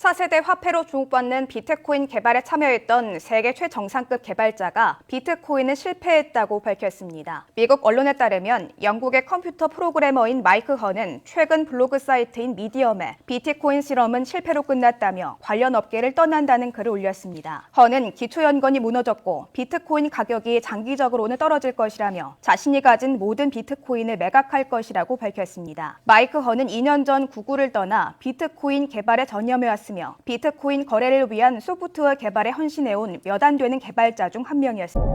4세대 화폐로 주목받는 비트코인 개발에 참여했던 세계 최정상급 개발자가 비트코인을 실패했다고 밝혔습니다. 미국 언론에 따르면 영국의 컴퓨터 프로그래머인 마이크 허는 최근 블로그 사이트인 미디엄에 비트코인 실험은 실패로 끝났다며 관련 업계를 떠난다는 글을 올렸습니다. 허는 기초연건이 무너졌고 비트코인 가격이 장기적으로는 떨어질 것이라며 자신이 가진 모든 비트코인을 매각할 것이라고 밝혔습니다. 마이크 허는 2년 전 구글을 떠나 비트코인 개발에 전념해왔습니다. 비트코인 거래를 위한 소프트웨어 개발에 헌신해온 몇 안 되는 개발자 중 한 명이었습니다.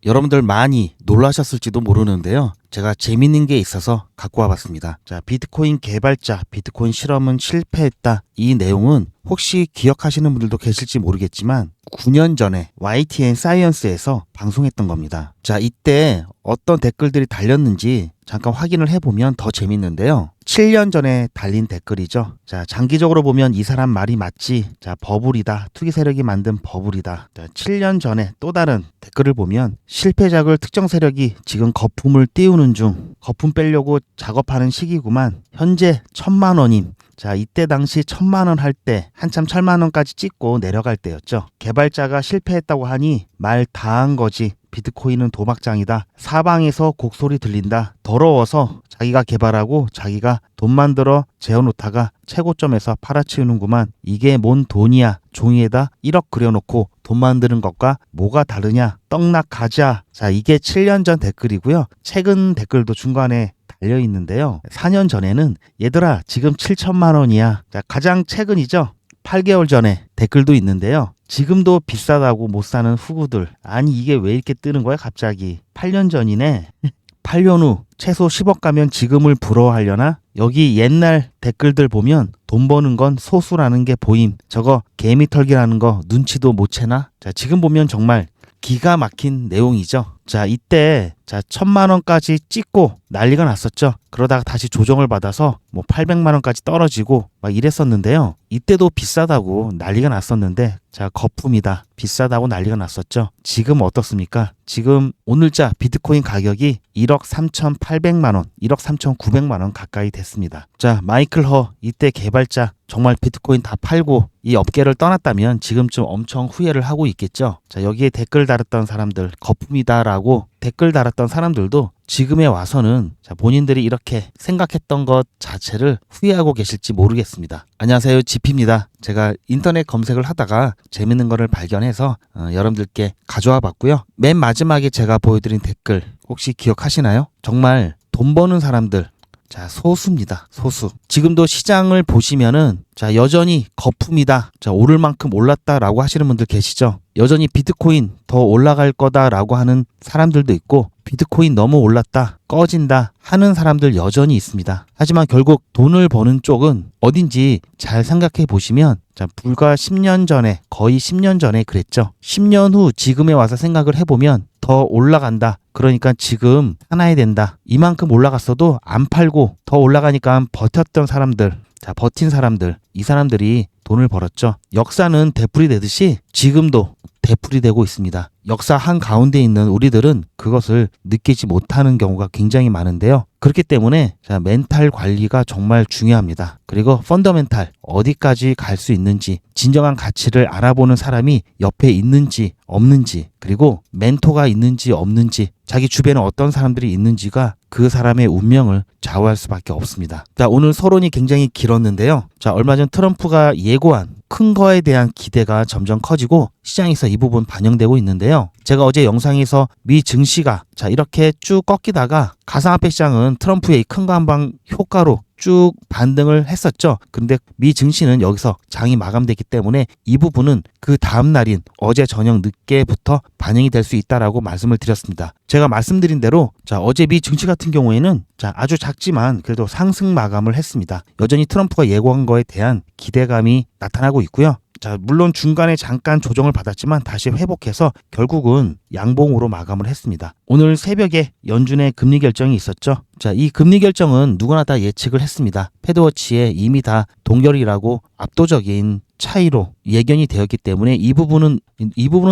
여러분들 많이 놀라셨을지도 모르는데요. 제가 재밌는 게 있어서 갖고 와봤습니다. 자, 비트코인 개발자, 비트코인 실험은 실패했다. 이 내용은 혹시 기억하시는 분들도 계실지 모르겠지만 9년 전에 YTN 사이언스에서 방송했던 겁니다. 자, 이때 어떤 댓글들이 달렸는지 잠깐 확인을 해보면 더 재밌는데요. 7년 전에 달린 댓글이죠. 자, 장기적으로 보면 이 사람 말이 맞지. 자, 버블이다. 투기 세력이 만든 버블이다. 자, 7년 전에 또 다른 댓글을 보면 실패작을 특정 세력이 지금 거품을 띄우는 중 거품 빼려고 작업하는 시기구만. 현재 1,000만 원임. 자, 이때 당시 1,000만 원 할 때 한참 1,000만 원까지 찍고 내려갈 때였죠. 개발자가 실패했다고 하니 말 다 한 거지. 비트코인은 도박장이다. 사방에서 곡소리 들린다. 더러워서 자기가 개발하고 자기가 돈 만들어 재워놓다가 최고점에서 팔아치우는구만. 이게 뭔 돈이야. 종이에다 1억 그려놓고 돈 만드는 것과 뭐가 다르냐. 떡락 가자. 자, 이게 7년 전 댓글이고요. 최근 댓글도 중간에 달려 있는데요. 4년 전에는 얘들아 지금 7천만 원이야. 자, 가장 최근이죠. 8개월 전에 댓글도 있는데요. 지금도 비싸다고 못 사는 후구들. 아니 이게 왜 이렇게 뜨는 거야 갑자기. 8년 전이네. 8년 후 최소 10억 가면 지금을 부러워하려나? 여기 옛날 댓글들 보면 돈 버는 건 소수라는 게 보임. 저거 개미 털기라는 거 눈치도 못 채나? 자, 지금 보면 정말 기가 막힌 내용이죠. 자, 이때 1,000만 원까지 찍고 난리가 났었죠. 그러다가 다시 조정을 받아서 800만 원까지 떨어지고 막 이랬었는데요. 이때도 비싸다고 난리가 났었는데 자, 거품이다. 비싸다고 난리가 났었죠. 지금 어떻습니까? 지금 오늘자 비트코인 가격이 1억 3,800만 원, 1억 3,900만 원 가까이 됐습니다. 자, 마이클 허 이때 개발자 정말 비트코인 다 팔고 이 업계를 떠났다면 지금쯤 엄청 후회를 하고 있겠죠. 자, 여기에 댓글 달았던 사람들 거품이다라고 댓글 달았던 사람들도 지금에 와서는 본인들이 이렇게 생각했던 것 자체를 후회하고 계실지 모르겠습니다. 안녕하세요, 지피입니다. 제가 인터넷 검색을 하다가 재밌는 거를 발견해서 여러분들께 가져와 봤고요. 맨 마지막에 제가 보여드린 댓글 혹시 기억하시나요? 정말 돈 버는 사람들, 자, 소수입니다. 소수. 지금도 시장을 보시면은 여전히 거품이다. 자, 오를 만큼 올랐다라고 하시는 분들 계시죠? 여전히 비트코인 더 올라갈 거다라고 하는 사람들도 있고 비트코인 너무 올랐다, 꺼진다 하는 사람들 여전히 있습니다. 하지만 결국 돈을 버는 쪽은 어딘지 잘 생각해 보시면 불과 10년 전에, 거의 10년 전에 그랬죠. 10년 후 지금에 와서 생각을 해보면 더 올라간다. 그러니까 지금 사놔야 된다. 이만큼 올라갔어도 안 팔고 더 올라가니까 버텼던 사람들, 자, 버틴 사람들, 이 사람들이 돈을 벌었죠. 역사는 되풀이 되듯이 지금도 되풀이 되고 있습니다. 역사 한가운데 있는 우리들은 그것을 느끼지 못하는 경우가 굉장히 많은데요. 그렇기 때문에 멘탈 관리가 정말 중요합니다. 그리고 펀더멘탈, 어디까지 갈 수 있는지, 진정한 가치를 알아보는 사람이 옆에 있는지 없는지, 그리고 멘토가 있는지 없는지, 자기 주변에 어떤 사람들이 있는지가 그 사람의 운명을 좌우할 수밖에 없습니다. 자, 오늘 서론이 굉장히 길었는데요. 자, 얼마 전 트럼프가 예고한 큰 거에 대한 기대가 점점 커지고 시장에서 이 부분 반영되고 있는데요. 제가 어제 영상에서 미 증시가 이렇게 쭉 꺾이다가 가상화폐 시장은 트럼프의 큰 거 한 방 효과로 쭉 반등을 했었죠. 근데 미 증시는 여기서 장이 마감됐기 때문에 이 부분은 그 다음 날인 어제 저녁 늦게부터 반영이 될 수 있다라고 말씀을 드렸습니다. 제가 말씀드린 대로 어제 미 증시 같은 경우에는 아주 작지만 그래도 상승 마감을 했습니다. 여전히 트럼프가 예고한 거에 대한 기대감이 나타나고 있고요. 자, 물론 중간에 잠깐 조정을 받았지만 다시 회복해서 결국은 양봉으로 마감을 했습니다. 오늘 새벽에 연준의 금리 결정이 있었죠. 자, 이 금리 결정은 누구나 다 예측을 했습니다. 패드워치에 이미 다 동결이라고 압도적인 차이로 예견이 되었기 때문에 이 부분은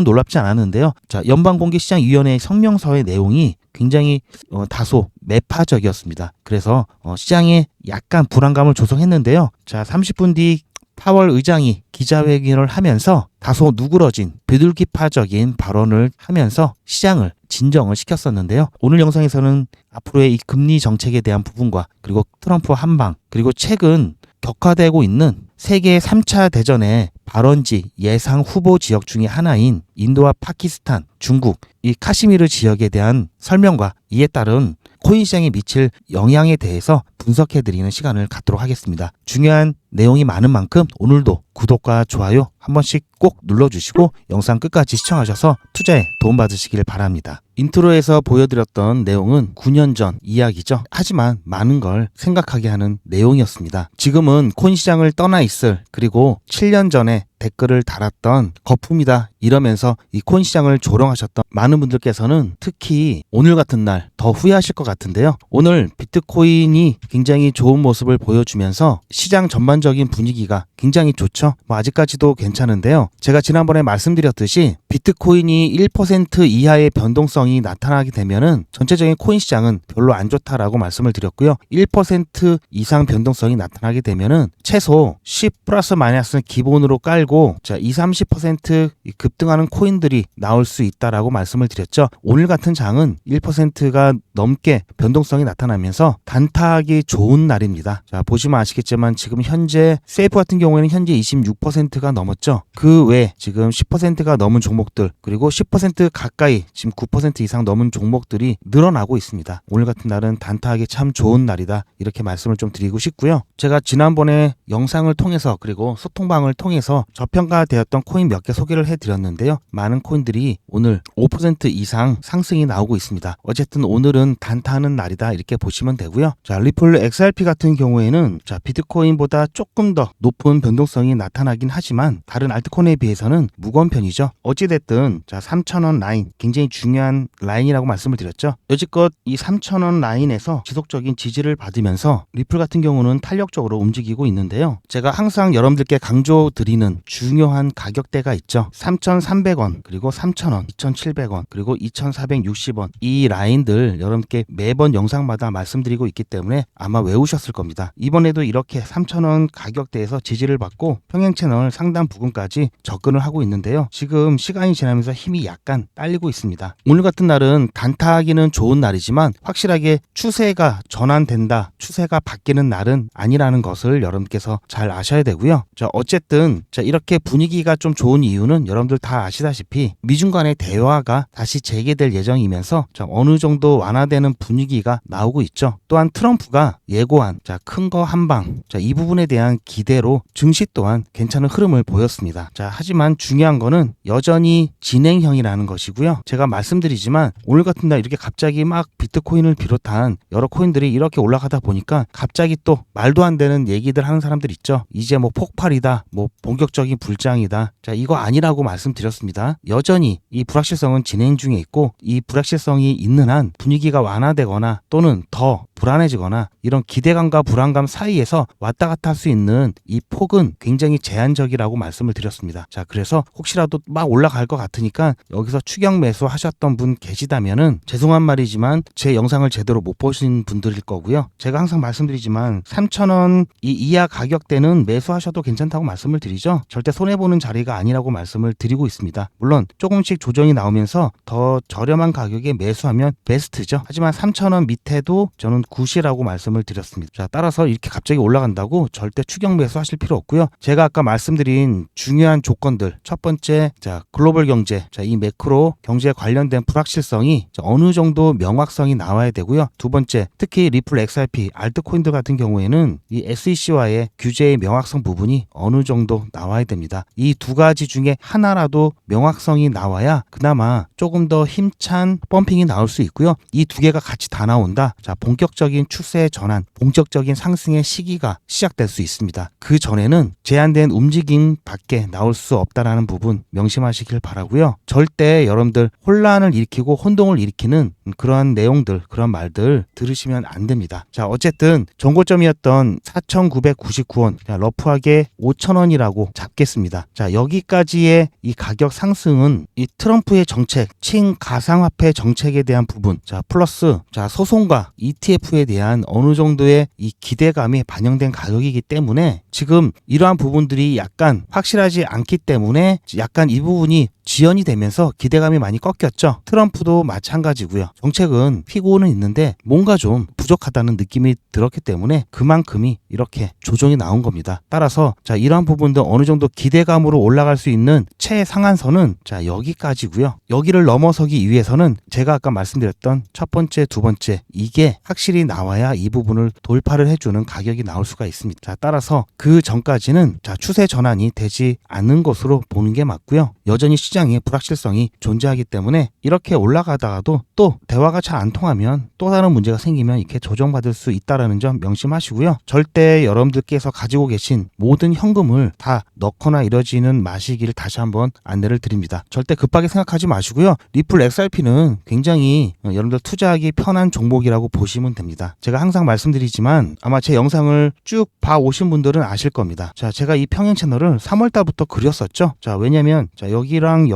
놀랍지 않았는데요. 자, 연방공개시장위원회 성명서의 내용이 굉장히 다소 매파적이었습니다. 그래서 시장에 약간 불안감을 조성했는데요. 자, 30분 뒤 파월 의장이 기자회견을 하면서 다소 누그러진 비둘기파적인 발언을 하면서 시장을 진정을 시켰었는데요. 오늘 영상에서는 앞으로의 이 금리 정책에 대한 부분과 그리고 트럼프 한방 그리고 최근 격화되고 있는 세계 3차 대전의 발원지 예상 후보 지역 중에 하나인 인도와 파키스탄, 중국, 이 카시미르 지역에 대한 설명과 이에 따른 코인 시장에 미칠 영향에 대해서 분석해드리는 시간을 갖도록 하겠습니다. 중요한 내용이 많은 만큼 오늘도 구독과 좋아요 한 번씩 꼭 눌러주시고 영상 끝까지 시청하셔서 투자에 도움받으시길 바랍니다. 인트로에서 보여드렸던 내용은 9년 전 이야기죠. 하지만 많은 걸 생각하게 하는 내용이었습니다. 지금은 코인 시장을 떠나 있을 그리고 7년 전에 댓글을 달았던 거품이다 이러면서 이 코인 시장을 조롱하셨던 많은 분들께서는 특히 오늘 같은 날 더 후회하실 것 같은데요. 오늘 비트코인이 굉장히 좋은 모습을 보여주면서 시장 전반적인 분위기가 굉장히 좋죠. 아직까지도 괜찮은데요. 제가 지난번에 말씀드렸듯이 비트코인이 1% 이하의 변동성이 나타나게 되면은 전체적인 코인 시장은 별로 안 좋다라고 말씀을 드렸고요. 1% 이상 변동성이 나타나게 되면은 최소 10 플러스 마이너스 기본으로 깔고 자, 20-30% 급등하는 코인들이 나올 수 있다라고 말씀을 드렸죠. 오늘 같은 장은 1%가 넘게 변동성이 나타나면서 단타하기 좋은 날입니다. 자, 보시면 아시겠지만 지금 현재 세이프 같은 경우에는 현재 26%가 넘었죠. 그 외에 지금 10%가 넘은 종목들 그리고 10% 가까이 지금 9% 이상 넘은 종목들이 늘어나고 있습니다. 오늘 같은 날은 단타하기 참 좋은 날이다 이렇게 말씀을 좀 드리고 싶고요. 제가 지난번에 영상을 통해서 그리고 소통방을 통해서 저평가되었던 코인 몇 개 소개를 해드렸는데요. 많은 코인들이 오늘 5% 이상 상승이 나오고 있습니다. 어쨌든 오늘은 단타하는 날이다 이렇게 보시면 되고요. 자, 리플 XRP 같은 경우에는 자, 비트코인보다 조금 더 높은 변동성이 나타나긴 하지만 다른 알트코인에 비해서는 무거운 편이죠. 어찌됐든 자, 3,000원 라인 굉장히 중요한 라인이라고 말씀을 드렸죠. 여지껏 이 3,000원 라인에서 지속적인 지지를 받으면서 리플 같은 경우는 탄력적으로 움직이고 있는데요. 제가 항상 여러분들께 강조드리는 중요한 가격대가 있죠. 3,300원 그리고 3,000원 2,700원 그리고 2,460원 이 라인들 여러분께 매번 영상마다 말씀드리고 있기 때문에 아마 외우셨을 겁니다. 이번에도 이렇게 3,000원 가격대에서 지지를 받고 평행 채널 상단 부근까지 접근을 하고 있는데요. 지금 시간이 지나면서 힘이 약간 딸리고 있습니다. 오늘 같은 날은 단타하기는 좋은 날이지만 확실하게 추세가 전환된다, 추세가 바뀌는 날은 아니라는 것을 여러분께서 잘 아셔야 되고요. 자, 어쨌든 자, 이렇게 분위기가 좀 좋은 이유는 여러분들 다 아시다시피 미중 간의 대화가 다시 재개될 예정이면서 자, 어느 정도 완화되는 분위기가 나오고 있죠. 또한 트럼프가 예고한 자, 큰 거 한방 자, 이 부분에 대한 기대로 증시 또한 괜찮은 흐름을 보였습니다. 자, 하지만 중요한 거는 여전히 진행형이라는 것이고요. 제가 말씀드리지만 오늘 같은 날 이렇게 갑자기 막 비트코인을 비롯한 여러 코인들이 이렇게 올라가다 보니까 갑자기 또 말도 안 되는 얘기들 하는 사람들 있죠. 이제 뭐 폭발이다, 뭐 본격적인 불장이다. 자, 이거 아니라고 말씀드렸습니다. 여전히 이 불확실성은 진행 중에 있고 이 불확실성이 있는 한 분위기가 완화되거나 또는 더 불안해지거나 이런 기대감과 불안감 사이에서 왔다 갔다 할 수 있는 이 폭은 굉장히 제한적이라고 말씀을 드렸습니다. 자, 그래서 혹시라도 막 올라갈 것 같으니까 여기서 추격 매수 하셨던 분 계시다면은 죄송한 말이지만 제 영상을 제대로 못 보신 분들일 거고요. 제가 항상 말씀드리지만 3,000원 이하 가격대는 매수하셔도 괜찮다고 말씀을 드리죠. 절대 손해보는 자리가 아니라고 말씀을 드리고 있습니다. 물론 조금씩 조정이 나오면서 더 저렴한 가격에 매수하면 베스트죠. 하지만 3,000원 밑에도 저는 굿이라고 말씀을 드렸습니다. 자, 따라서 이렇게 갑자기 올라간다고 절대 추격 매수하실 필요 없고요. 제가 아까 말씀드린 중요한 조건들 첫 번째 자, 글로벌 경제 자, 이 매크로 경제에 관련된 불확실성이 자, 어느 정도 명확성이 나와야 되고요. 두 번째 특히 리플 XRP 알트코인들 같은 경우에는 이 SEC와의 규제의 명확성 부분이 어느 정도 나와야 됩니다. 이 두 가지 중에 하나라도 명확성이 나와야 그나마 조금 더 힘찬 펌핑이 나올 수 있고요. 이 두 개가 같이 다 나온다. 자, 본격적인 추세 전환, 본격적인 상승의 시기가 시작될 수 있습니다. 그 전에는 제한된 움직임 밖에 나올 수 없다라는 부분 명심하시길 바라고요. 절대 여러분들 혼란을 일으키고 혼동을 일으키는 그러한 내용들, 그런 말들 들으시면 안 됩니다. 자, 어쨌든 정고점이었던 4,999원, 러프하게 5,000원이라고 잡겠습니다. 자, 여기까지의 이 가격 상승은 이 트럼프의 정책, 친가상화폐 정책에 대한 부분, 자, 플러스 자, 소송과 ETF에 대한 어느 정도의 이 기대감이 반영된 가격이기 때문에 지금 이러한 부분들이 약간 확실하지 않기 때문에 약간 이 부분이 지연이 되면서 기대감이 많이 꺾였죠. 트럼프도 마찬가지고요. 정책은 피고는 있는데 뭔가 좀 부족하다는 느낌이 들었기 때문에 그만큼이 이렇게 조정이 나온 겁니다. 따라서 자, 이러한 부분도 어느 정도 기대감으로 올라갈 수 있는 최상한선은 자, 여기까지고요. 여기를 넘어서기 위해서는 제가 아까 말씀드렸던 첫 번째, 두 번째 이게 확실히 나와야 이 부분을 돌파를 해주는 가격이 나올 수가 있습니다. 자, 따라서 그 전까지는 자, 추세 전환이 되지 않는 것으로 보는 게 맞고요. 여전히 시장에 불확실성이 존재하기 때문에 이렇게 올라가다가도 또 대화가 잘 안 통하면 또 다른 문제가 생기면 이렇게 조정받을 수 있다는 점 명심하시고요. 절대 여러분들께서 가지고 계신 모든 현금을 다 넣거나 이러지는 마시기를 다시 한번 안내를 드립니다. 절대 급하게 생각하지 마시고요. 리플 XRP는 굉장히 여러분들 투자하기 편한 종목이라고 보시면 됩니다. 제가 항상 말씀드리지만 아마 제 영상을 쭉 봐오신 분들은 아실 겁니다. 자, 제가 이 평행 채널을 3월달부터 그렸었죠. 자, 왜냐면 자, 여기랑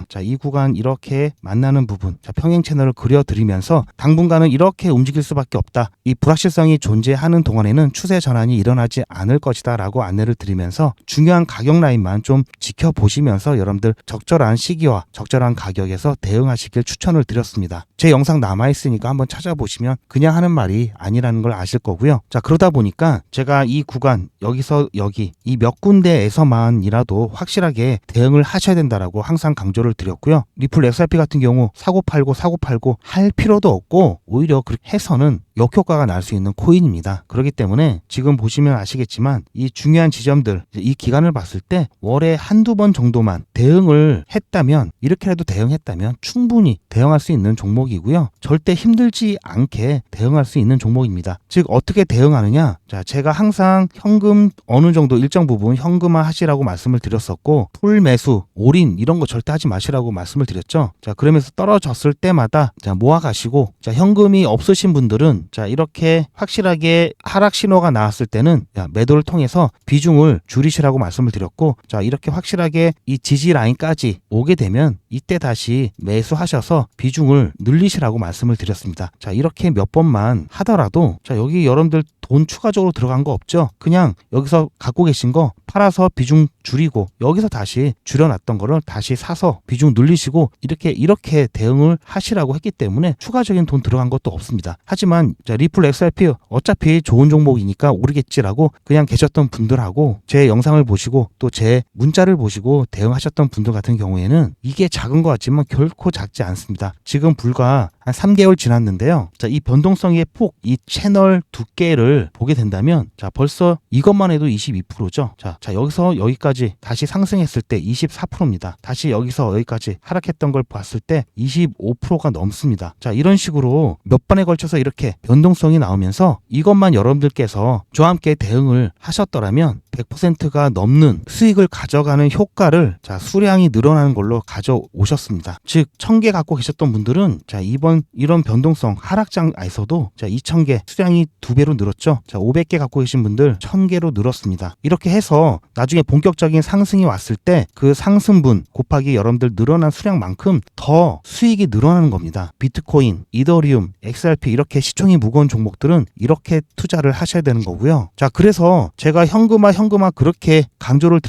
자, 이 구간 이렇게 만나는 부분, 자, 평행 채널을 그려드리면서 당분간은 이렇게 움직일 수밖에 없다. 이 불확실성이 존재하는 동안에는 추세 전환이 일어나지 않을 것이다 라고 안내를 드리면서 중요한 가격 라인만 좀 지켜보시면서 여러분들 적절한 시기와 적절한 가격에서 대응하시길 추천을 드렸습니다. 제 영상 남아있으니까 한번 찾아보시면 그냥 하는 말이 아니라는 걸 아실 거고요. 자, 그러다 보니까 제가 이 구간 여기서 여기 이 몇 군데에서만이라도 확실하게 대응을 하셔야 된다라고 항상 강조를 드렸고요. 리플 XRP 같은 경우 사고 팔고 할 필요도 없고 오히려 그렇게 해서는 역효과가 날 수 있는 코인입니다. 그렇기 때문에 지금 보시면 아시겠지만 이 중요한 지점들, 이 기간을 봤을 때 월에 한두 번 정도만 대응을 했다면, 이렇게라도 대응했다면 충분히 대응할 수 있는 종목이고요. 절대 힘들지 않게 대응할 수 있는 종목입니다. 즉 어떻게 대응하느냐? 자, 제가 항상 현금 어느 정도 일정 부분 현금화 하시라고 말씀을 드렸었고, 풀 매수, 올인 이런 거 절대 하지 마시라고 말씀을 드렸죠. 자, 그러면서 떨어졌을 때마다 자, 모아 가시고, 자, 현금이 없으신 분들은 자, 이렇게 확실하게 하락 신호가 나왔을 때는 매도를 통해서 비중을 줄이시라고 말씀을 드렸고, 자, 이렇게 확실하게 이 지지 라인까지 오게 되면 이때 다시 매수하셔서 비중을 늘리시라고 말씀을 드렸습니다. 자, 이렇게 몇 번만 하더라도 자, 여기 여러분들 돈 추가적으로 들어간 거 없죠? 그냥 여기서 갖고 계신 거 팔아서 비중 줄이고 여기서 다시 줄여놨던 거를 다시 사서 비중 늘리시고 이렇게 대응을 하시라고 했기 때문에 추가적인 돈 들어간 것도 없습니다. 하지만 자, 리플 XRP 어차피 좋은 종목이니까 오르겠지라고 그냥 계셨던 분들하고 제 영상을 보시고 또 제 문자를 보시고 대응하셨던 분들 같은 경우에는 이게 작은 것 같지만 결코 작지 않습니다. 지금 불과 한 3개월 지났는데요. 자, 이 변동성의 폭, 이 채널 두께를 보게 된다면 자, 벌써 이것만 해도 22%죠. 자, 여기서 여기까지 다시 상승했을 때 24%입니다. 다시 여기서 여기까지 하락했던 걸 봤을 때 25%가 넘습니다. 자, 이런 식으로 몇 번에 걸쳐서 이렇게 변동성이 나오면서 이것만 여러분들께서 저와 함께 대응을 하셨더라면 100%가 넘는 수익을 가져가는 효과를 자, 수량이 늘어나는 걸로 가져오셨습니다. 즉 1000개 갖고 계셨던 분들은 자, 이번 이런 변동성 하락장에서도 자, 2000개 수량이 2배로 늘었죠. 자, 500개 갖고 계신 분들 1000개로 늘었습니다. 이렇게 해서 나중에 본격적인 상승이 왔을 때 그 상승분 곱하기 여러분들 늘어난 수량만큼 더 수익이 늘어나는 겁니다. 비트코인, 이더리움, XRP 이렇게 시총이 무거운 종목들은 이렇게 투자를 하셔야 되는 거고요. 자, 그래서 제가 현금화 그렇게 강조를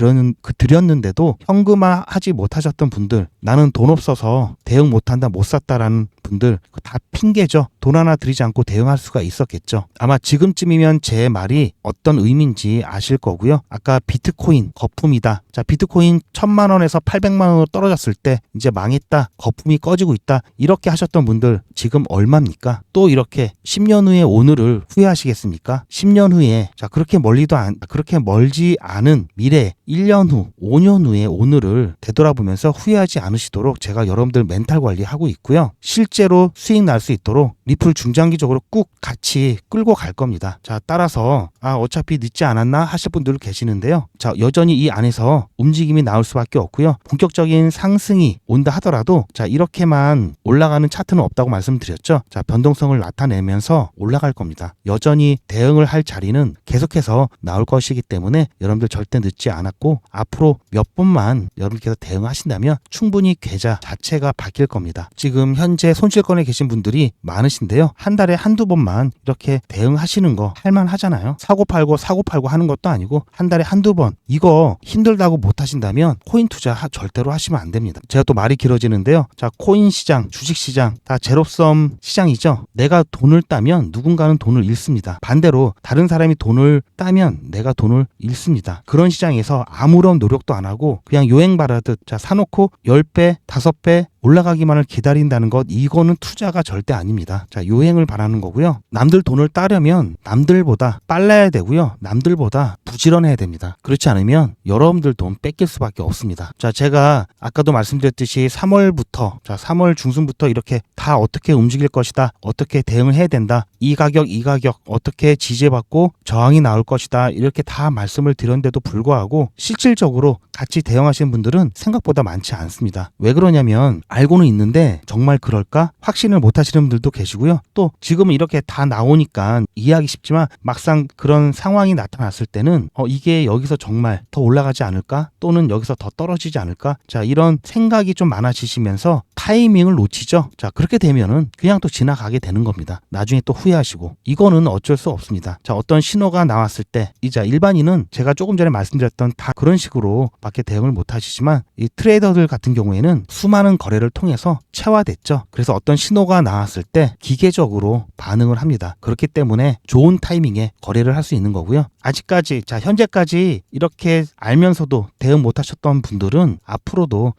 드렸는데도 현금화 하지 못하셨던 분들, 나는 돈 없어서 대응 못한다, 못 샀다라는 분들 다 핑계죠. 돈 하나 들이지 않고 대응할 수가 있었겠죠. 아마 지금쯤이면 제 말이 어떤 의미인지 아실 거고요. 아까 비트코인 거품이다. 자, 비트코인 1000만 원에서 800만 원으로 떨어졌을 때 이제 망했다, 거품이 꺼지고 있다, 이렇게 하셨던 분들 지금 얼마입니까? 또 이렇게 10년 후에 오늘을 후회하시겠습니까? 10년 후에 자, 그렇게 멀지 않은 미래 1년 후, 5년 후에 오늘을 되돌아보면서 후회하지 않으시도록 제가 여러분들 멘탈 관리하고 있고요. 실제로 수익 날 수 있도록 리플 중장기적으로 꾹 같이 끌고 갈 겁니다. 자, 따라서 어차피 늦지 않았나 하실 분들 계시는데요. 자, 여전히 이 안에서 움직임이 나올 수밖에 없고요. 본격적인 상승이 온다 하더라도 자, 이렇게만 올라가는 차트는 없다고 말씀드렸죠. 자, 변동성을 나타내면서 올라갈 겁니다. 여전히 대응을 할 자리는 계속해서 나올 것이기 때문에 여러분들 절대 늦지 않았고 앞으로 몇 번만 여러분께서 대응하신다면 충분히 계좌 자체가 바뀔 겁니다. 지금 현재 손실권에 계신 분들이 많으신데요. 한 달에 한두 번만 이렇게 대응하시는 거 할만하잖아요. 사고 팔고 하는 것도 아니고 한 달에 한두 번 이거 힘들다고 못 하신다면 코인 투자 절대로 하시면 안 됩니다. 제가 또 말이 길어지는데요. 자, 코인 시장, 주식 시장 다 제로섬 시장이죠. 내가 돈을 따면 누군가는 돈을 잃습니다. 반대로 다른 사람이 돈을 따면 내가 돈을 잃습니다. 그런 시장에서 아무런 노력도 안 하고 그냥 요행바라듯 자, 사놓고 10배, 5배 올라가기만을 기다린다는 것 이거는 투자가 절대 아닙니다. 자, 요행을 바라는 거고요. 남들 돈을 따려면 남들보다 빨라야 되고요. 남들보다 부지런해야 됩니다. 그렇지 않으면 여러분들 돈 뺏길 수밖에 없습니다. 자, 제가 아까도 말씀드렸듯이 3월부터 자, 3월 중순부터 이렇게 다 어떻게 움직일 것이다. 어떻게 대응을 해야 된다. 이 가격 어떻게 지지받고 저항이 나올 것이다. 이렇게 다 말씀을 드렸는데도 불구하고 실질적으로 같이 대응하시는 분들은 생각보다 많지 않습니다. 왜 그러냐면 알고는 있는데 정말 그럴까? 확신을 못 하시는 분들도 계시고요. 또 지금은 이렇게 다 나오니까 이해하기 쉽지만 막상 그런 상황이 나타났을 때는 이게 여기서 정말 더 올라가지 않을까? 또는 여기서 더 떨어지지 않을까? 자, 이런 생각이 좀 많아지시면서 타이밍을 놓치죠. 자, 그렇게 되면은 그냥 또 지나가게 되는 겁니다. 나중에 또 후회하시고 이거는 어쩔 수 없습니다. 자, 어떤 신호가 나왔을 때 이자 일반인은 제가 조금 전에 말씀드렸던 다 그런 식으로 밖에 대응을 못 하시지만 이 트레이더들 같은 경우에는 수많은 거래를 통해서 체화됐죠. 그래서 어떤 신호가 나왔을 때 기계적으로 반응을 합니다. 그렇기 때문에 좋은 타이밍에 거래를 할 수 있는 거고요. 아직까지 자, 현재까지 이렇게 알면서도 대응 못 하셨던 분들은 앞으로도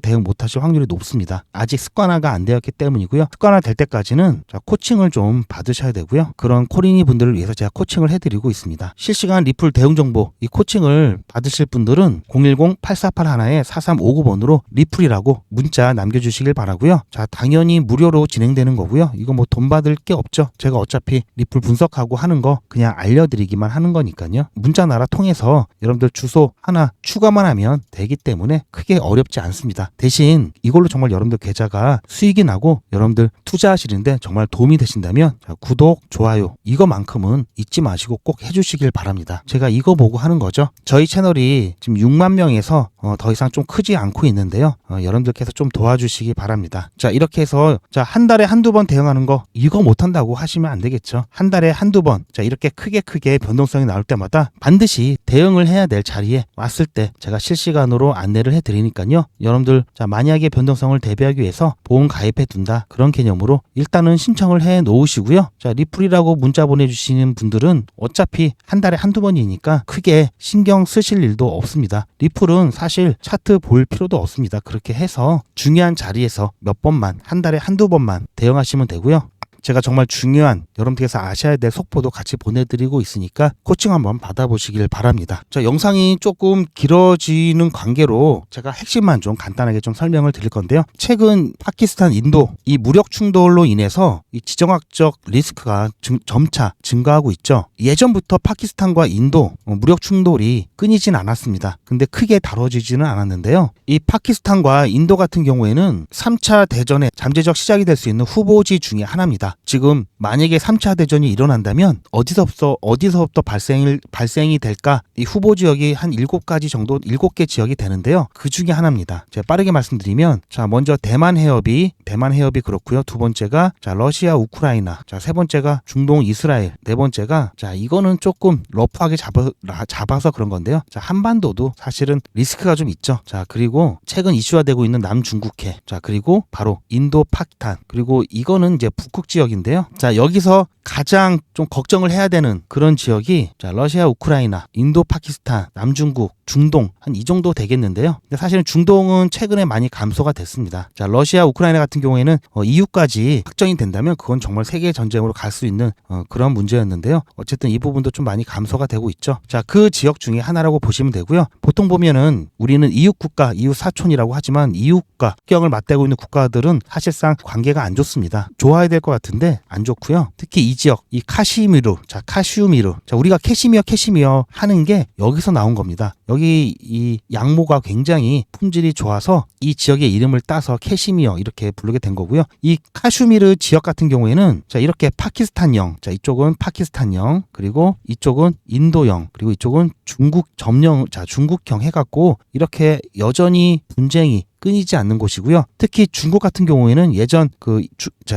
대응 못 하실 확률이 높습니다. 아직 습관화가 안 되었기 때문이고요. 습관화 될 때까지는 자, 코칭을 좀 받으셔야 되고요. 그런 코린이 분들을 위해서 제가 코칭을 해드리고 있습니다. 실시간 리플 대응 정보 이 코칭을 받으실 분들은 010-8481-4359번으로 리플이라고 문자 남겨주시길 바라고요. 자, 당연히 무료로 진행되는 거고요. 이거 뭐 돈 받을 게 없죠. 제가 어차피 리플 분석하고 하는 거 그냥 알려드리기만 하는 거니까요. 문자나라 통해서 여러분들 주소 하나 추가만 하면 되기 때문에 크게 어렵지 않습니다. 대신 이걸로 정말 여러분들 계좌가 수익이 나고 여러분들 투자하시는데 정말 도움이 되신다면 자, 구독, 좋아요 이거만큼은 잊지 마시고 꼭 해주시길 바랍니다. 제가 이거 보고 하는 거죠. 저희 채널이 지금 6만 명에서 더 이상 좀 크지 않고 있는데요. 여러분들께서 좀 도와주시기 바랍니다. 자, 이렇게 해서 자, 한 달에 한두 번 대응하는 거 이거 못한다고 하시면 안 되겠죠. 한 달에 한두 번 자, 이렇게 크게 변동성이 나올 때마다 반드시 대응을 해야 될 자리에 왔을 때 제가 실시간으로 안내를 해드리니까요. 여러분들 자, 만약에 변동성을 대비하기 위해서 보험 가입해 둔다 그런 개념으로 일단은 신청을 해 놓으시고요. 자, 리플이라고 문자 보내주시는 분들은 어차피 한 달에 한두 번이니까 크게 신경 쓰실 일도 없습니다. 리플은 사실 차트 볼 필요도 없습니다. 그렇게 해서 중요한 자리에서 몇 번만 한 달에 한두 번만 대응하시면 되고요. 제가 정말 중요한 여러분들께서 아셔야 될 속보도 같이 보내드리고 있으니까 코칭 한번 받아보시길 바랍니다. 자, 영상이 조금 길어지는 관계로 제가 핵심만 좀 간단하게 좀 설명을 드릴 건데요. 최근 파키스탄, 인도 이 무력 충돌로 인해서 이 지정학적 리스크가 점차 증가하고 있죠. 예전부터 파키스탄과 인도 무력 충돌이 끊이진 않았습니다. 근데 크게 다뤄지지는 않았는데요. 이 파키스탄과 인도 같은 경우에는 3차 대전의 잠재적 시작이 될 수 있는 후보지 중에 하나입니다. 지금 만약에 3차 대전이 일어난다면 어디서부터 발생이 될까? 이 후보 지역이 한 7가지 정도, 7개 지역이 되는데요. 그 중에 하나입니다. 제가 빠르게 말씀드리면 자, 먼저 대만 해협이 그렇고요. 두 번째가 자, 러시아, 우크라이나. 자, 세 번째가 중동, 이스라엘. 네 번째가 자, 이거는 조금 러프하게 잡아서 그런 건데요. 자, 한반도도 사실은 리스크가 좀 있죠. 자, 그리고 최근 이슈화되고 있는 남중국해. 자, 그리고 바로 인도, 파키스탄. 그리고 이거는 이제 북극 지역인데요. 자, 여기서 가장 좀 걱정을 해야 되는 그런 지역이 자, 러시아, 우크라이나, 인도, 파키스탄, 남중국, 중동 한 이 정도 되겠는데요. 근데 사실은 중동은 최근에 많이 감소가 됐습니다. 자, 러시아, 우크라이나 같은 경우에는 EU까지 확정이 된다면 그건 정말 세계 전쟁으로 갈 수 있는 그런 문제였는데요. 어쨌든 이 부분도 좀 많이 감소가 되고 있죠. 자, 그 지역 중에 하나라고 보시면 되고요. 보통 보면은 우리는 EU 국가, EU 사촌이라고 하지만 EU 국가, 국경을 맞대고 있는 국가들은 사실상 관계가 안 좋습니다. 좋아야 될 것 같은데 안 좋고요. 특히 이 지역, 이 카시미르, 자, 카시미르. 자, 우리가 캐시미어 하는 게 여기서 나온 겁니다. 여기 이 양모가 굉장히 품질이 좋아서 이 지역의 이름을 따서 캐시미어 이렇게 부르게 된 거고요. 이 카슈미르 지역 같은 경우에는 자, 이렇게 파키스탄형, 자, 이쪽은 파키스탄형, 그리고 이쪽은 인도형, 그리고 이쪽은 중국 점령, 자, 중국형 해갖고 이렇게 여전히 분쟁이 끊이지 않는 곳이고요. 특히 중국 같은 경우에는 예전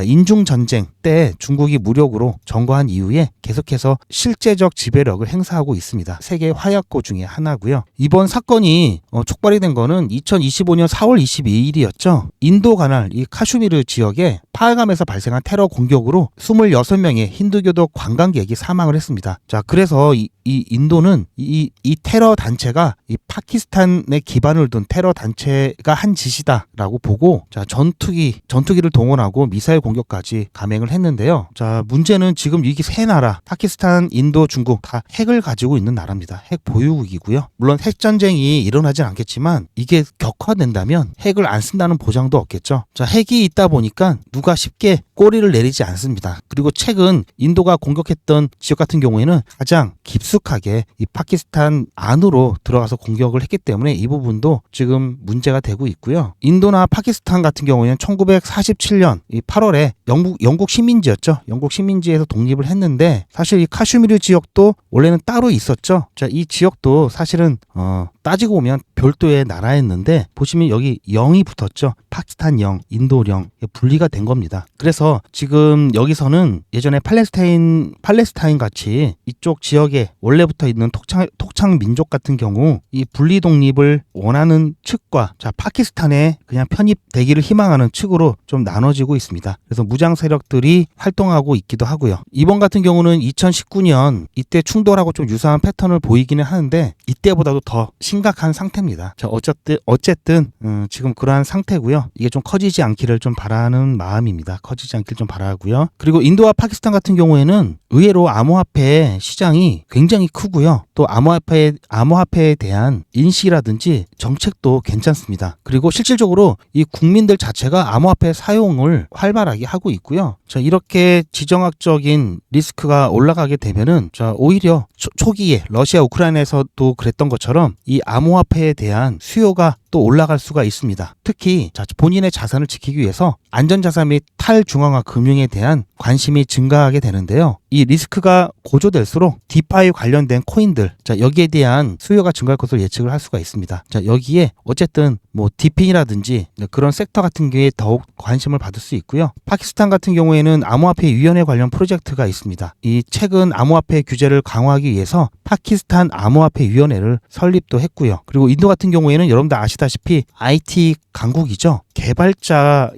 인중 전쟁 때 중국이 무력으로 점거한 이후에 계속해서 실제적 지배력을 행사하고 있습니다. 세계 화약고 중에 하나고요. 이번 사건이 촉발이 된 거는 2025년 4월 22일이었죠. 인도 가날 이 카슈미르 지역에 파헤감에서 발생한 테러 공격으로 26명의 힌두교도 관광객이 사망을 했습니다. 자, 그래서 이 인도는 이 테러 단체가 이 파키스탄에 기반을 둔 테러 단체가 한 짓이다라고 보고 자, 전투기를 동원하고 미사일 공격까지 감행을 했는데요. 자, 문제는 지금 이게 세 나라 파키스탄, 인도, 중국 다 핵을 가지고 있는 나라입니다. 핵 보유국이고요. 물론 핵 전쟁이 일어나진 않겠지만 이게 격화된다면 핵을 안 쓴다는 보장도 없겠죠. 자, 핵이 있다 보니까 누가 쉽게 꼬리를 내리지 않습니다. 그리고 최근 인도가 공격했던 지역 같은 경우에는 가장 깊숙하게 이 파키스탄 안으로 들어가서 공격을 했기 때문에 이 부분도 지금 문제가 되고 있고요. 인도나 파키스탄 같은 경우에는 1947년 이 8월에 영국 식민지였죠. 영국 식민지에서 독립을 했는데 사실 이 카슈미르 지역도 원래는 따로 있었죠. 자, 이 지역도 사실은 따지고 보면 별도의 나라였는데 보시면 여기 0이 붙었죠. 파키스탄 0, 인도 0 분리가 된 겁니다. 그래서 지금 여기서는 예전에 팔레스타인 같이 이쪽 지역에 원래부터 있는 토착 민족 같은 경우 이 분리 독립을 원하는 측과 자, 파키스탄에 그냥 편입되기를 희망하는 측으로 좀 나눠지고 있습니다. 그래서 무장 세력들이 활동하고 있기도 하고요. 이번 같은 경우는 2019년 이때 충돌하고 좀 유사한 패턴을 보이기는 하는데 이때보다도 더 심각한 상태입니다. 자, 어쨌든 지금 그러한 상태고요. 이게 좀 커지지 않기를 좀 바라는 마음입니다. 커지지 않기를 좀 바라고요. 그리고 인도와 파키스탄 같은 경우에는 의외로 암호화폐 시장이 굉장히 크고요. 또 암호화폐에 대한 인식이라든지 정책도 괜찮습니다. 그리고 실질적으로 이 국민들 자체가 암호화폐 사용을 활발하게 하고 있고요. 자, 이렇게 지정학적인 리스크가 올라가게 되면은 자, 오히려 초기에 러시아, 우크라이나에서도 그랬던 것처럼 이 암호화폐에 대한 수요가 또 올라갈 수가 있습니다. 특히 본인의 자산을 지키기 위해서 안전자산 및 탈중앙화 금융에 대한 관심이 증가하게 되는데요. 이 리스크가 고조될수록 디파이 관련된 코인들, 자, 여기에 대한 수요가 증가할 것으로 예측을 할 수가 있습니다. 자, 여기에 어쨌든 뭐 디핀이라든지 그런 섹터 같은 게 더욱 관심을 받을 수 있고요. 파키스탄 같은 경우에는 암호화폐 위원회 관련 프로젝트가 있습니다. 이 최근 암호화폐 규제를 강화하기 위해서 파키스탄 암호화폐 위원회를 설립도 했고요. 그리고 인도 같은 경우에는 여러분들 아시다시피 IT 강국이죠.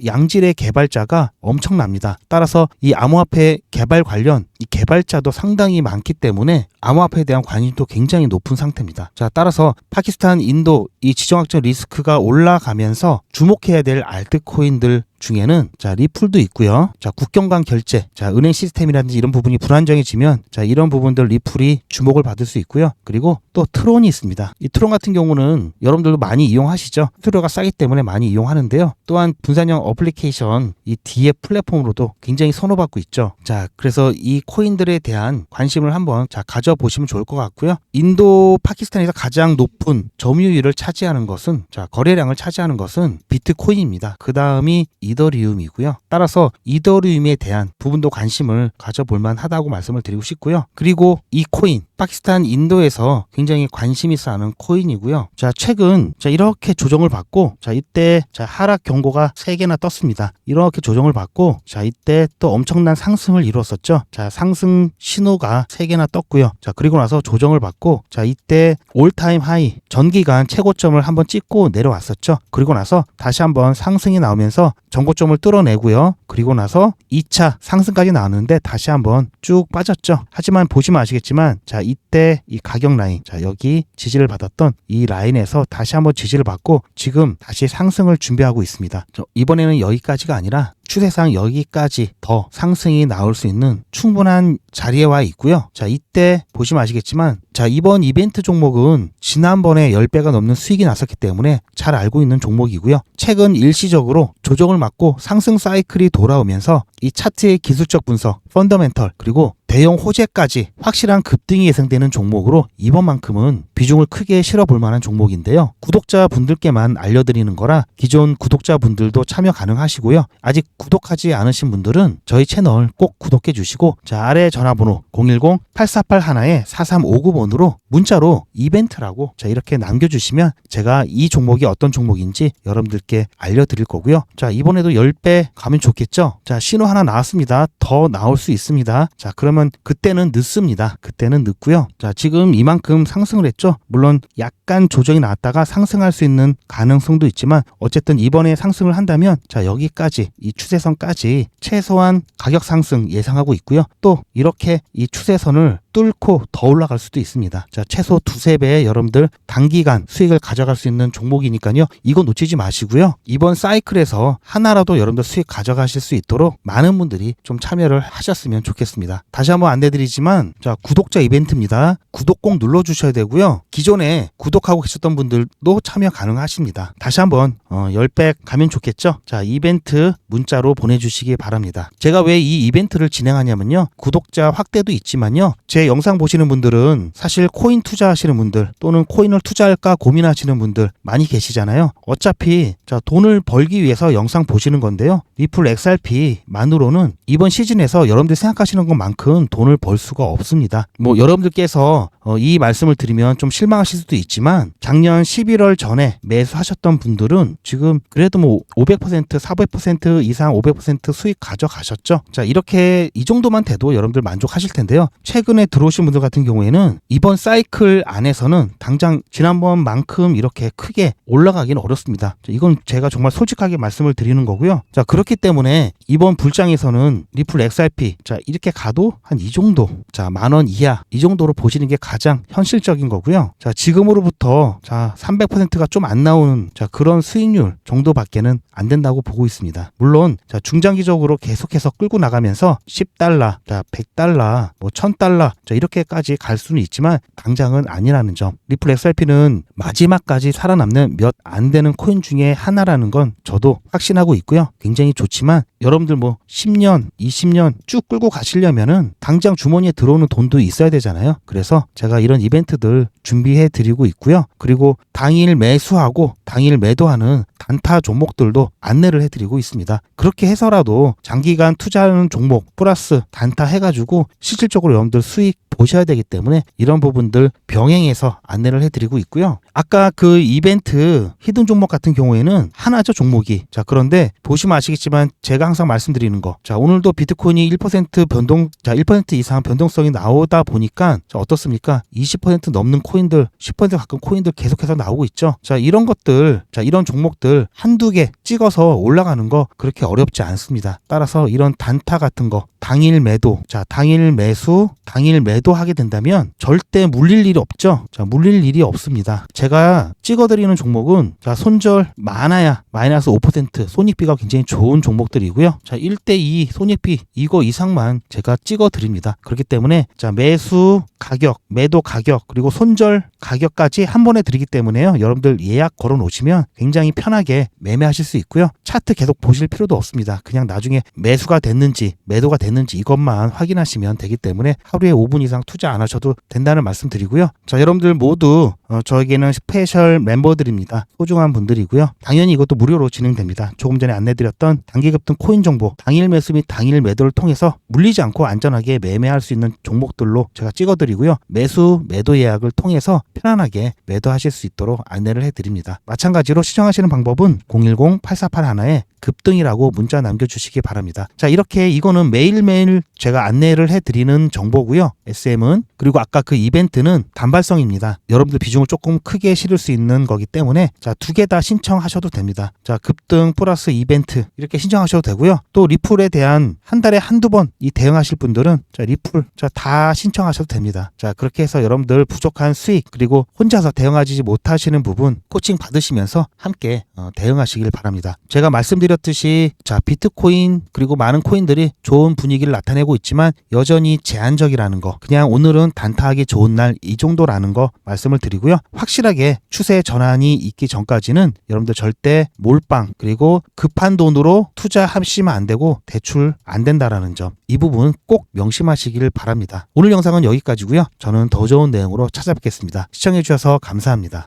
양질의 개발자가 엄청납니다. 따라서 이 암호화폐 개발 관련 이 개발자도 상당히 많기 때문에 암호화폐에 대한 관심도 굉장히 높은 상태입니다. 자, 따라서 파키스탄, 인도 이 지정학적 리스크가 올라가면서 주목해야 될 알트코인들 중에는 자, 리플도 있고요. 자, 국경 간 결제, 자, 은행 시스템이라든지 이런 부분이 불안정해지면 자, 이런 부분들 리플이 주목을 받을 수 있고요. 그리고 또 트론이 있습니다. 이 트론 같은 경우는 여러분들도 많이 이용하시죠. 수수료가 싸기 때문에 많이 이용하는데요. 또한 분산형 어플리케이션 이 DF 플랫폼으로도 굉장히 선호받고 있죠. 자, 그래서 이 코인들에 대한 관심을 한번 자, 가져보시면 좋을 것 같고요. 인도, 파키스탄에서 가장 높은 점유율을 차지하는 것은 자, 거래량을 차지하는 것은 비트코인입니다. 그 다음이 이더리움이고요. 따라서 이더리움에 대한 부분도 관심을 가져볼 만하다고 말씀을 드리고 싶고요. 그리고 이 코인 파키스탄, 인도에서 굉장히 관심 있어 하는 코인이고요. 자, 최근 자, 이렇게 조정을 받고 자, 이때 자, 하락 경고가 3개나 떴습니다. 이렇게 조정을 받고 자 이때 또 엄청난 상승을 이루었었죠. 자 상승 신호가 3개나 떴고요. 자 그리고 나서 조정을 받고 자 이때 올타임 하이 전기간 최고점을 한번 찍고 내려왔었죠. 그리고 나서 다시 한번 상승이 나오면서 전고점을 뚫어내고요. 그리고 나서 2차 상승까지 나왔는데 다시 한번 쭉 빠졌죠. 하지만 보시면 아시겠지만 자 이때 이 가격 라인 자 여기 지지를 받았던 이 라인에서 다시 한번 지지를 받고 지금 다시 상승을 준비하고 있습니다. 이번에는 여기까지가 아니라 추세상 여기까지 더 상승이 나올 수 있는 충분한 자리에 와 있고요. 자 이때 보시면 아시겠지만 자 이번 이벤트 종목은 지난번에 10배가 넘는 수익이 났었기 때문에 잘 알고 있는 종목이고요. 최근 일시적으로 조정을 맞고 상승 사이클이 돌아오면서 이 차트의 기술적 분석, 펀더멘털 그리고 대형 호재까지 확실한 급등이 예상되는 종목으로 이번만큼은 비중을 크게 실어볼 만한 종목인데요. 구독자분들께만 알려드리는 거라 기존 구독자분들도 참여 가능하시고요. 아직 구독하지 않으신 분들은 저희 채널 꼭 구독해 주시고 자 아래 전화번호 010-8481-4359번으로 문자로 이벤트라고 자 이렇게 남겨주시면 제가 이 종목이 어떤 종목인지 여러분들께 알려드릴 거고요. 자 이번에도 10배 가면 좋겠죠. 자 신호 하나 나왔습니다. 더 나올 수 있습니다. 자 그러면 그때는 늦습니다. 그때는 늦고요. 자 지금 이만큼 상승을 했죠. 물론 약간 조정이 나왔다가 상승할 수 있는 가능성도 있지만 어쨌든 이번에 상승을 한다면 자 여기까지 이 추세선까지 최소한 가격 상승 예상하고 있고요. 또 이렇게 이 추세선을 뚫고 더 올라갈 수도 있습니다. 자 최소 2-3배 여러분들 단기간 수익을 가져갈 수 있는 종목이니까요. 이거 놓치지 마시고요. 이번 사이클에서 하나라도 여러분들 수익 가져가실 수 있도록 많은 분들이 좀 참여를 하셨으면 좋겠습니다. 다시 한번 안내드리지만 자 구독자 이벤트입니다. 구독 꼭 눌러주셔야 되고요. 기존에 구독하고 계셨던 분들도 참여 가능하십니다. 다시 한번 10배 가면 좋겠죠. 자 이벤트 문자로 보내주시기 바랍니다. 제가 왜 이 이벤트를 진행하냐면요. 구독자 확대도 있지만요. 제 영상 보시는 분들은 사실 코인 투자하시는 분들 또는 코인을 투자할까 고민하시는 분들 많이 계시잖아요. 어차피 자 돈을 벌기 위해서 영상 보시는 건데요. 리플 XRP만으로는 이번 시즌에서 여러분들이 생각하시는 것만큼 돈을 벌 수가 없습니다. 뭐 여러분들께서 이 말씀을 드리면 좀 실망하실 수도 있지만 작년 11월 전에 매수하셨던 분들은 지금 그래도 뭐 500%, 400% 이상 500% 수익 가져가셨죠. 자 이렇게 이 정도만 돼도 여러분들 만족하실 텐데요. 최근에 들어오신 분들 같은 경우에는 이번 사이클 안에서는 당장 지난번만큼 이렇게 크게 올라가기는 어렵습니다. 자, 이건 제가 정말 솔직하게 말씀을 드리는 거고요. 자 그렇기 때문에 이번 불장에서는 리플 XRP 자 이렇게 가도 한 이 정도 자 10,000원 이하 이 정도로 보시는 게 가장 현실적인 거고요. 자 지금으로부터 자 300%가 좀 안 나오는 자 그런 수익률 정도밖에는 안 된다고 보고 있습니다. 물론 자 중장기적으로 계속해서 끌고 나가면서 $10, 자 $100, 뭐 $1,000 자 이렇게까지 갈 수는 있지만 당장은 아니라는 점. 리플 XRP는 마지막까지 살아남는 몇 안 되는 코인 중에 하나라는 건 저도 확신하고 있고요. 굉장히 좋지만 여러분들 뭐 10년, 20년 쭉 끌고 가시려면은 당장 주머니에 들어오는 돈도 있어야 되잖아요. 그래서 제가 이런 이벤트들 준비해 드리고 있고요. 그리고 당일 매수하고 당일 매도하는 단타 종목들도 안내를 해드리고 있습니다. 그렇게 해서라도 장기간 투자하는 종목 플러스 단타 해가지고 실질적으로 여러분들 수익 보셔야 되기 때문에 이런 부분들 병행해서 안내를 해드리고 있고요. 아까 그 이벤트 히든 종목 같은 경우에는 하나죠 종목이. 자 그런데 보시면 아시겠지만 제가 항상 말씀드리는 거. 자 오늘도 비트코인이 1% 변동, 자 1% 이상 변동성이 나오다 보니까 자 어떻습니까? 20% 넘는 코인들, 10% 가까운 코인들 계속해서 나오고 있죠. 자 이런 것들, 자 이런 종목들 한두 개 찍어서 올라가는 거 그렇게 어렵지 않습니다. 따라서 이런 단타 같은 거 당일 매도, 자 당일 매수, 당일 매도하게 된다면 절대 물릴 일이 없죠. 자 물릴 일이 없습니다. 제가 찍어드리는 종목은 자 손절 많아야 마이너스 5% 손익비가 굉장히 좋은 종목들이고요. 자 1:2 손익비 이거 이상만 제가 찍어드립니다. 그렇기 때문에 자 매수 가격, 매도 가격 그리고 손절 가격까지 한 번에 드리기 때문에요. 여러분들 예약 걸어 놓으시면 굉장히 편하게 매매하실 수 있고요. 차트 계속 보실 필요도 없습니다. 그냥 나중에 매수가 됐는지 매도가 됐는지 되는지 이것만 확인하시면 되기 때문에 하루에 5분 이상 투자 안 하셔도 된다는 말씀 드리고요. 자, 여러분들 모두 저에게는 스페셜 멤버들입니다. 소중한 분들이고요. 당연히 이것도 무료로 진행됩니다. 조금 전에 안내드렸던 단기 급등 코인 정보, 당일 매수 및 당일 매도를 통해서 물리지 않고 안전하게 매매할 수 있는 종목들로 제가 찍어드리고요. 매수, 매도 예약을 통해서 편안하게 매도하실 수 있도록 안내를 해드립니다. 마찬가지로 시청하시는 방법은 010-8481에 급등이라고 문자 남겨주시기 바랍니다. 자, 이렇게 이거는 매일매일 제가 안내를 해드리는 정보고요. SM은 그리고 아까 그 이벤트는 단발성입니다. 여러분들 비중을 조금 크게 실을 수 있는 거기 때문에 자, 두 개 다 신청하셔도 됩니다. 자, 급등 플러스 이벤트 이렇게 신청하셔도 되고요. 또 리플에 대한 한 달에 한두 번 이 대응하실 분들은 자, 리플 자, 다 신청하셔도 됩니다. 자, 그렇게 해서 여러분들 부족한 수익 그리고 혼자서 대응하지 못하시는 부분 코칭 받으시면서 함께 대응하시길 바랍니다. 제가 말씀드렸듯이 자, 비트코인 그리고 많은 코인들이 좋은 분위기를 나타내고 있지만 여전히 제한적이라는 거, 그냥 오늘은 단타하기 좋은 날 이 정도라는 거 말씀을 드리고요. 확실하게 추세 전환이 있기 전까지는 여러분들 절대 몰빵 그리고 급한 돈으로 투자하시면 안 되고 대출 안 된다라는 점, 이 부분 꼭 명심하시길 바랍니다. 오늘 영상은 여기까지고요. 저는 더 좋은 내용으로 찾아뵙겠습니다. 시청해 주셔서 감사합니다.